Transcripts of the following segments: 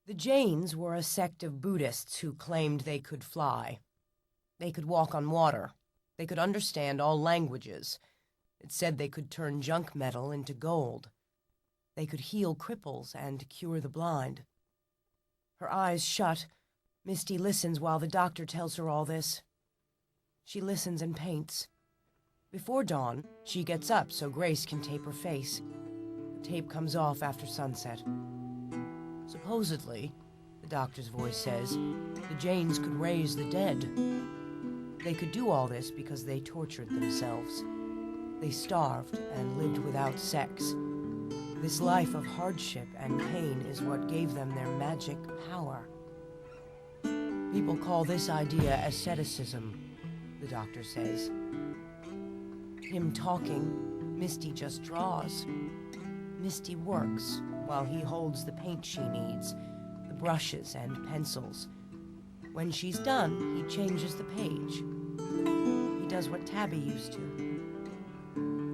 The Jains were a sect of Buddhists who claimed they could fly. They could walk on water. They could understand all languages. It said they could turn junk metal into gold. They could heal cripples and cure the blind. Her eyes shut, Misty listens while the doctor tells her all this. She listens and paints. Before dawn, she gets up so Grace can tape her face. The tape comes off after sunset. Supposedly, the doctor's voice says, the Jains could raise the dead. They could do all this because they tortured themselves. They starved and lived without sex. This life of hardship and pain is what gave them their magic power. People call this idea asceticism, the doctor says. Him talking, Misty just draws. Misty works while he holds the paint she needs, the brushes and pencils. When she's done, he changes the page. He does what Tabby used to.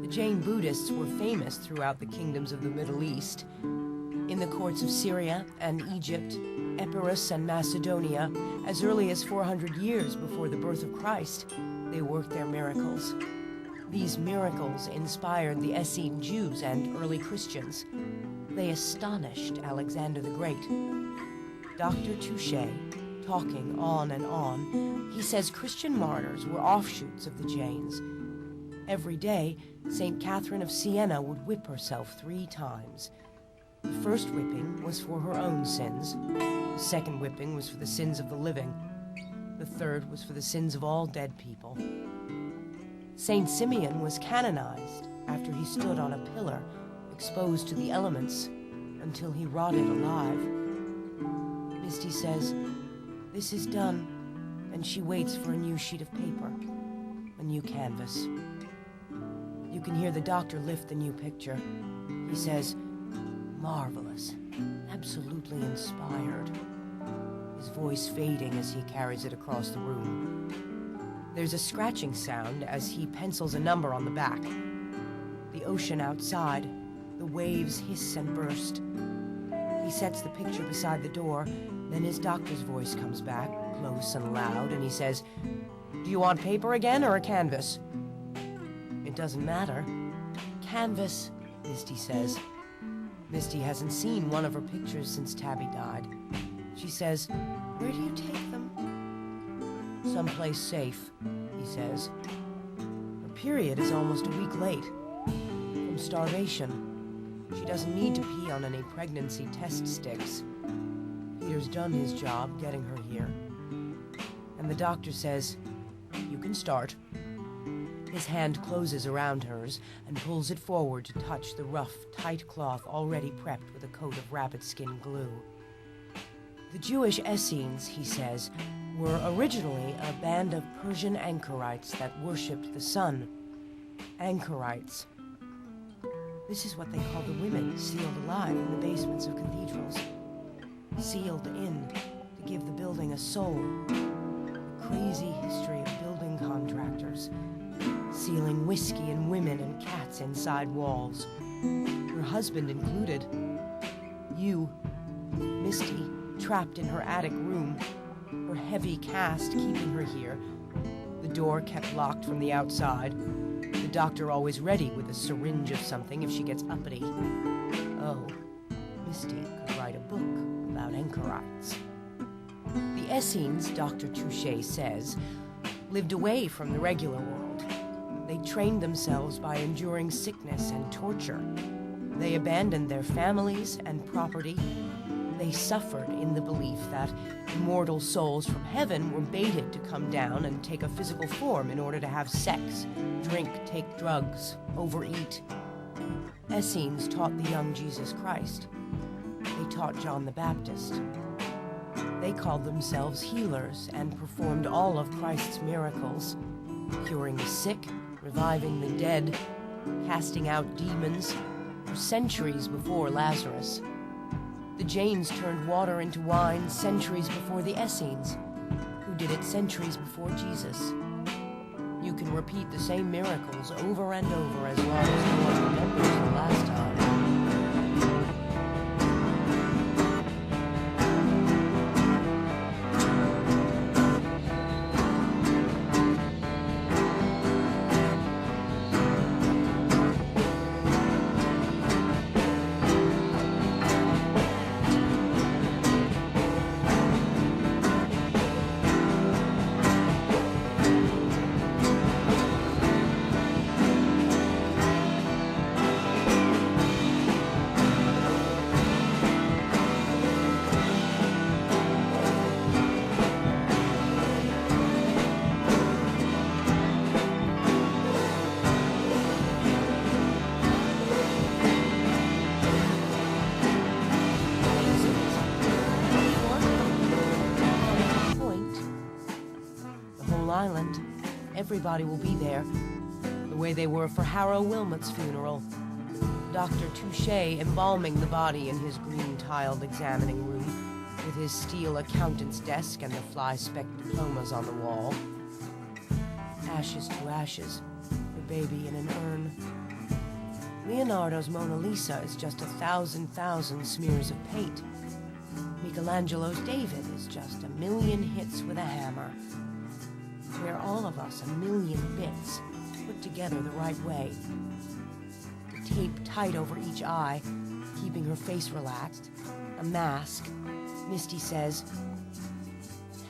The Jain Buddhists were famous throughout the kingdoms of the Middle East. In the courts of Syria and Egypt, Epirus and Macedonia, as early as 400 years before the birth of Christ, they worked their miracles. These miracles inspired the Essene Jews and early Christians. They astonished Alexander the Great. Dr. Touche, talking on and on, he says Christian martyrs were offshoots of the Jains. Every day, St. Catherine of Siena would whip herself 3 times. The first whipping was for her own sins. The second whipping was for the sins of the living. The third was for the sins of all dead people. St. Simeon was canonized after he stood on a pillar, exposed to the elements, until he rotted alive. Misty says, this is done, and she waits for a new sheet of paper, a new canvas. You can hear the doctor lift the new picture. He says, marvelous, absolutely inspired, his voice fading as he carries it across the room. There's a scratching sound as he pencils a number on the back. The ocean outside, the waves hiss and burst. He sets the picture beside the door, then his doctor's voice comes back, close and loud, and he says, do you want paper again or a canvas? It doesn't matter. Canvas, Misty says. Misty hasn't seen one of her pictures since Tabby died. She says, where do you take them? Someplace safe, he says. Her period is almost a week late. From starvation. She doesn't need to pee on any pregnancy test sticks. Peter's done his job getting her here. And the doctor says, you can start. His hand closes around hers and pulls it forward to touch the rough, tight cloth already prepped with a coat of rabbit skin glue. The Jewish Essenes, he says, were originally a band of Persian anchorites that worshipped the sun. Anchorites. This is what they call the women sealed alive in the basements of cathedrals. Sealed in to give the building a soul. A crazy history of building contractors. Sealing whiskey and women and cats inside walls. Her husband included. You, Misty, trapped in her attic room. Her heavy cast keeping her here. The door kept locked from the outside. The doctor always ready with a syringe of something if she gets uppity. Oh, Misty could write a book about anchorites. The Essenes, Dr. Touche says, lived away from the regular world. They trained themselves by enduring sickness and torture. They abandoned their families and property. They suffered in the belief that immortal souls from heaven were baited to come down and take a physical form in order to have sex, drink, take drugs, overeat. Essenes taught the young Jesus Christ. They taught John the Baptist. They called themselves healers and performed all of Christ's miracles, curing the sick, reviving the dead, casting out demons, for centuries before Lazarus. The Jains turned water into wine centuries before the Essenes, who did it centuries before Jesus. You can repeat the same miracles over and over as long as no one remembers the last time. Everybody will be there, the way they were for Harrow Wilmot's funeral. Dr. Touche embalming the body in his green-tiled examining room, with his steel accountant's desk and the fly-specked diplomas on the wall. Ashes to ashes, the baby in an urn. Leonardo's Mona Lisa is just 1,000 smears of paint. Michelangelo's David is just 1,000,000 hits with a hammer. We're all of us 1,000,000 bits, put together the right way. The tape tight over each eye, keeping her face relaxed. A mask. Misty says,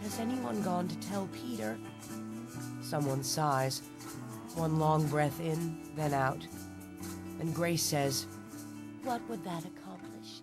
"Has anyone gone to tell Peter?" Someone sighs. One long breath in, then out. And Grace says, "What would that accomplish?"